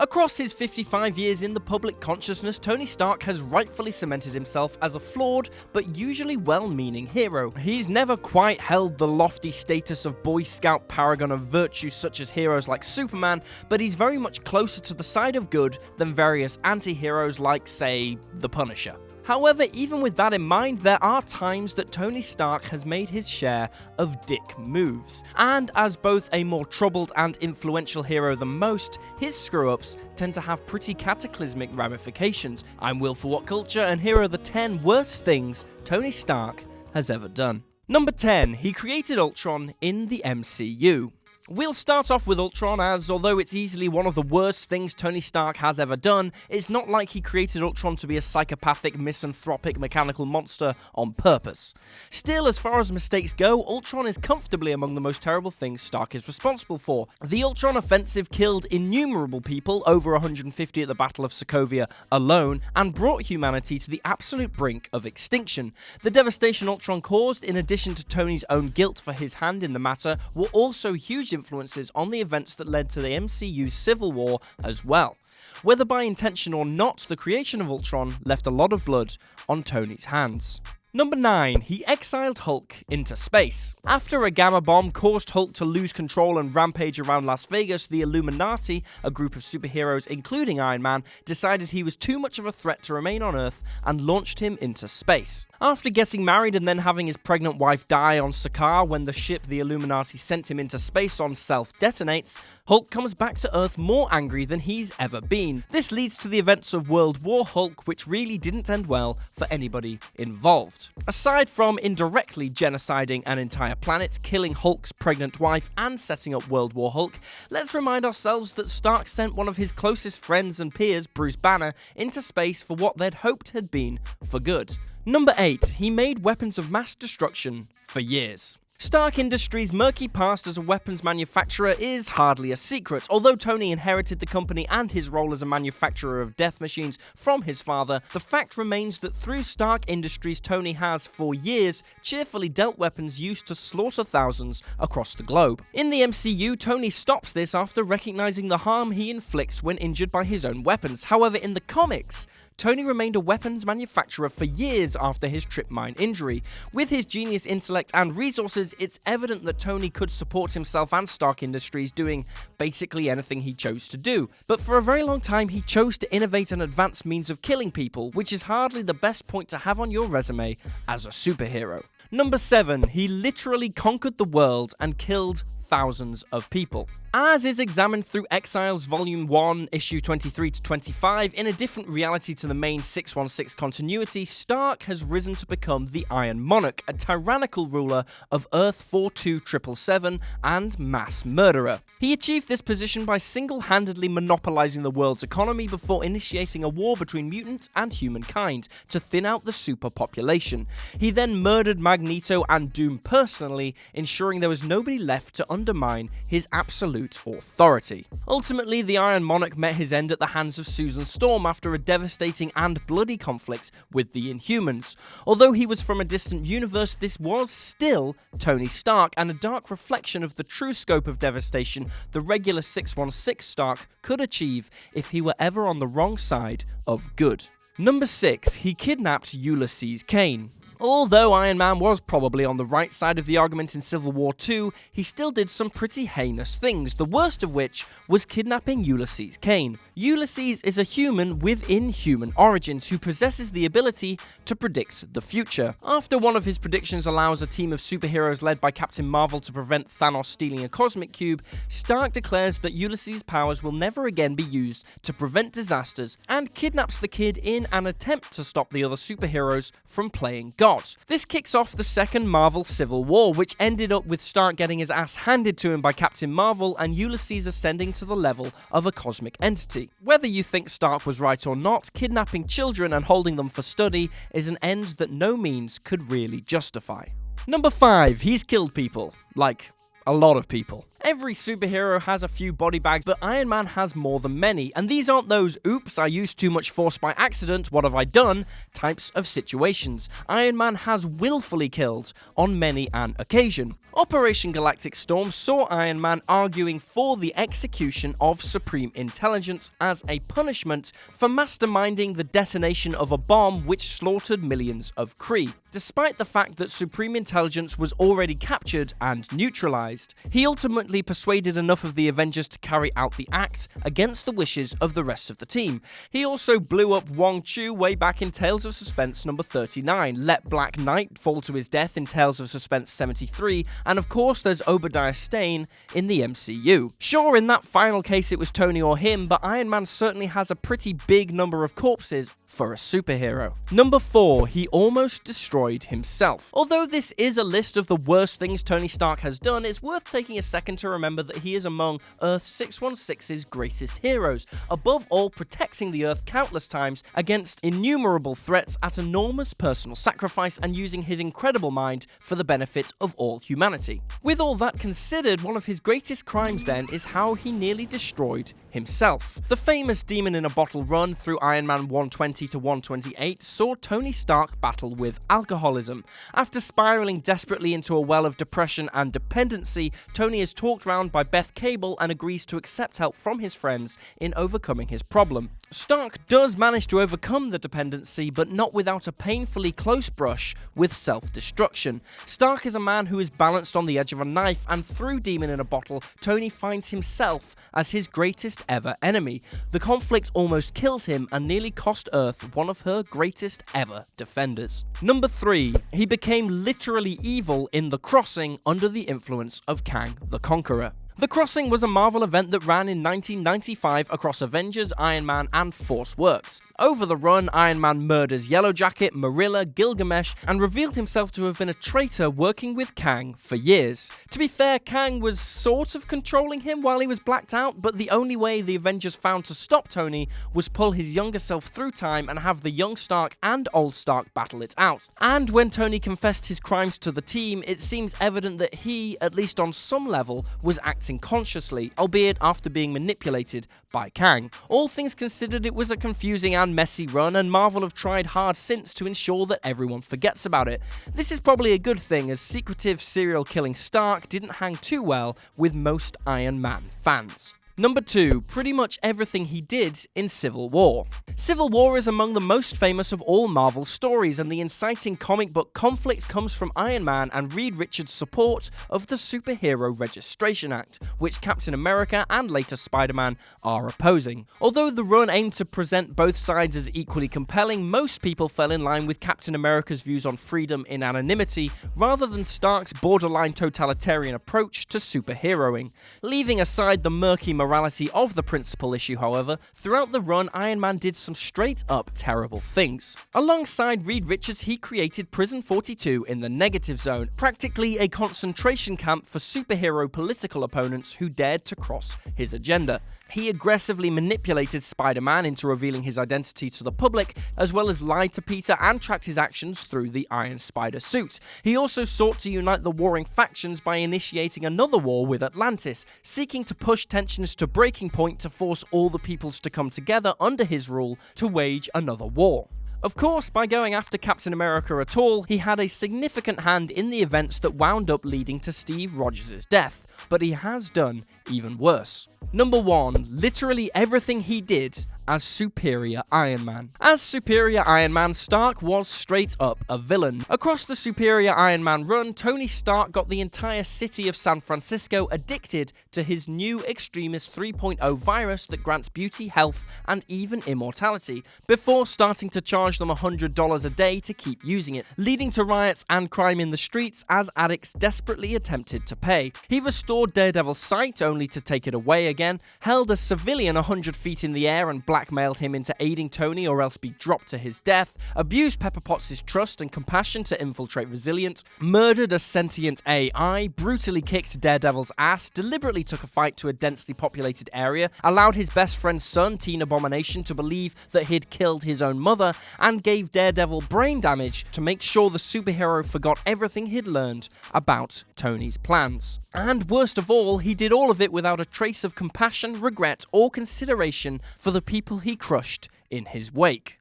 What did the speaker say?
Across his 55 years in the public consciousness, Tony Stark has rightfully cemented himself as a flawed but usually well-meaning hero. He's never quite held the lofty status of Boy Scout paragon of virtue such as heroes like Superman, but he's very much closer to the side of good than various anti-heroes like, say, the Punisher. However, even with that in mind, there are times that Tony Stark has made his share of dick moves. And as both a more troubled and influential hero than most, his screw-ups tend to have pretty cataclysmic ramifications. I'm Will for What Culture, and here are the 10 worst things Tony Stark has ever done. Number 10. He created Ultron in the MCU. We'll start off with Ultron, as although it's easily one of the worst things Tony Stark has ever done, it's not like he created Ultron to be a psychopathic, misanthropic, mechanical monster on purpose. Still, as far as mistakes go, Ultron is comfortably among the most terrible things Stark is responsible for. The Ultron offensive killed innumerable people, over 150 at the Battle of Sokovia alone, and brought humanity to the absolute brink of extinction. The devastation Ultron caused, in addition to Tony's own guilt for his hand in the matter, were also huge influences on the events that led to the MCU's Civil War as well. Whether by intention or not, the creation of Ultron left a lot of blood on Tony's hands. Number 9. He exiled Hulk into space. After a gamma bomb caused Hulk to lose control and rampage around Las Vegas, the Illuminati, a group of superheroes including Iron Man, decided he was too much of a threat to remain on Earth and launched him into space. After getting married and then having his pregnant wife die on Sakaar when the ship the Illuminati sent him into space on self-detonates, Hulk comes back to Earth more angry than he's ever been. This leads to the events of World War Hulk, which really didn't end well for anybody involved. Aside from indirectly genociding an entire planet, killing Hulk's pregnant wife, and setting up World War Hulk, let's remind ourselves that Stark sent one of his closest friends and peers, Bruce Banner, into space for what they'd hoped had been for good. Number 8. He made weapons of mass destruction for years. Stark Industries' murky past as a weapons manufacturer is hardly a secret. Although Tony inherited the company and his role as a manufacturer of death machines from his father, the fact remains that through Stark Industries, Tony has, for years, cheerfully dealt weapons used to slaughter thousands across the globe. In the MCU, Tony stops this after recognizing the harm he inflicts when injured by his own weapons. However, in the comics, Tony remained a weapons manufacturer for years after his trip mine injury. With his genius intellect and resources, it's evident that Tony could support himself and Stark Industries doing basically anything he chose to do. But for a very long time, he chose to innovate an advanced means of killing people, which is hardly the best point to have on your resume as a superhero. Number 7. He literally conquered the world and killed thousands of people. As is examined through Exiles Volume 1, Issue 23-25, in a different reality to the main 616 continuity, Stark has risen to become the Iron Monarch, a tyrannical ruler of Earth 42777 and mass murderer. He achieved this position by single-handedly monopolizing the world's economy before initiating a war between mutant and humankind to thin out the superpopulation. He then murdered Magneto and Doom personally, ensuring there was nobody left to undermine his absolute authority. Ultimately, the Iron Monarch met his end at the hands of Susan Storm after a devastating and bloody conflict with the Inhumans. Although he was from a distant universe, this was still Tony Stark, and a dark reflection of the true scope of devastation the regular 616 Stark could achieve if he were ever on the wrong side of good. Number 6. He kidnapped Ulysses CAIN. Although Iron Man was probably on the right side of the argument in Civil War II, he still did some pretty heinous things, the worst of which was kidnapping Ulysses CAIN. Ulysses is a human with inhuman origins who possesses the ability to predict the future. After one of his predictions allows a team of superheroes led by Captain Marvel to prevent Thanos stealing a cosmic cube, Stark declares that Ulysses' powers will never again be used to prevent disasters and kidnaps the kid in an attempt to stop the other superheroes from playing God. This kicks off the second Marvel Civil War, which ended up with Stark getting his ass handed to him by Captain Marvel and Ulysses ascending to the level of a cosmic entity. Whether you think Stark was right or not, kidnapping children and holding them for study is an end that no means could really justify. Number 5. He's killed people. Like, a lot of people. Every superhero has a few body bags, but Iron Man has more than many, and these aren't those "oops, I used too much force by accident, what have I done" types of situations. Iron Man has willfully killed on many an occasion. Operation Galactic Storm saw Iron Man arguing for the execution of Supreme Intelligence as a punishment for masterminding the detonation of a bomb which slaughtered millions of Kree, despite the fact that Supreme Intelligence was already captured and neutralized. He ultimately persuaded enough of the Avengers to carry out the act against the wishes of the rest of the team. He also blew up Wong Chu way back in Tales of Suspense number 39, let Black Knight fall to his death in Tales of Suspense 73, and of course there's Obadiah Stane in the MCU. Sure, in that final case it was Tony or him, but Iron Man certainly has a pretty big number of corpses for a superhero. Number 4, he almost destroyed himself. Although this is a list of the worst things Tony Stark has done, it's worth taking a second to remember that he is among Earth 616's greatest heroes, above all protecting the Earth countless times against innumerable threats at enormous personal sacrifice and using his incredible mind for the benefit of all humanity. With all that considered, one of his greatest crimes then is how he nearly destroyed himself. The famous Demon in a Bottle run through Iron Man 120 to 128 saw Tony Stark battle with alcoholism. After spiraling desperately into a well of depression and dependency, Tony is talked round by Beth Cable and agrees to accept help from his friends in overcoming his problem. Stark does manage to overcome the dependency, but not without a painfully close brush with self-destruction. Stark is a man who is balanced on the edge of a knife, and through Demon in a Bottle, Tony finds himself as his greatest ever enemy. The conflict almost killed him and nearly cost Earth one of her greatest ever defenders. Number 3, he became literally evil in The Crossing under the influence of Kang the Conqueror. The Crossing was a Marvel event that ran in 1995 across Avengers, Iron Man, and Force Works. Over the run, Iron Man murders Yellowjacket, Marilla, Gilgamesh, and revealed himself to have been a traitor working with Kang for years. To be fair, Kang was sort of controlling him while he was blacked out, but the only way the Avengers found to stop Tony was pull his younger self through time and have the young Stark and old Stark battle it out. And when Tony confessed his crimes to the team, it seems evident that he, at least on some level, was acting consciously, albeit after being manipulated by Kang. All things considered, it was a confusing and messy run, and Marvel have tried hard since to ensure that everyone forgets about it. This is probably a good thing, as secretive serial-killing Stark didn't hang too well with most Iron Man fans. Number 2, pretty much everything he did in Civil War. Civil War is among the most famous of all Marvel stories, and the inciting comic book conflict comes from Iron Man and Reed Richards' support of the Superhero Registration Act, which Captain America and later Spider-Man are opposing. Although the run aimed to present both sides as equally compelling, most people fell in line with Captain America's views on freedom in anonymity, rather than Stark's borderline totalitarian approach to superheroing. Leaving aside the murky morality of the principal issue, however, throughout the run, Iron Man did some straight-up terrible things. Alongside Reed Richards, he created Prison 42 in the Negative Zone, practically a concentration camp for superhero political opponents who dared to cross his agenda. He aggressively manipulated Spider-Man into revealing his identity to the public, as well as lied to Peter and tracked his actions through the Iron Spider suit. He also sought to unite the warring factions by initiating another war with Atlantis, seeking to push tensions to breaking point to force all the peoples to come together under his rule to wage another war. Of course, by going after Captain America at all, he had a significant hand in the events that wound up leading to Steve Rogers' death, but he has done even worse. Number 1, literally everything he did as Superior Iron Man. As Superior Iron Man, Stark was straight up a villain. Across the Superior Iron Man run, Tony Stark got the entire city of San Francisco addicted to his new Extremis 3.0 virus that grants beauty, health, and even immortality, before starting to charge them $100 a day to keep using it, leading to riots and crime in the streets as addicts desperately attempted to pay. He restored Daredevil's sight, only to take it away again, held a civilian 100 feet in the air and blacked blackmailed him into aiding Tony or else be dropped to his death, abused Pepper Potts' trust and compassion to infiltrate Resilient, murdered a sentient AI, brutally kicked Daredevil's ass, deliberately took a fight to a densely populated area, allowed his best friend's son, Teen Abomination, to believe that he'd killed his own mother, and gave Daredevil brain damage to make sure the superhero forgot everything he'd learned about Tony's plans. And worst of all, he did all of it without a trace of compassion, regret, or consideration for the people he crushed in his wake.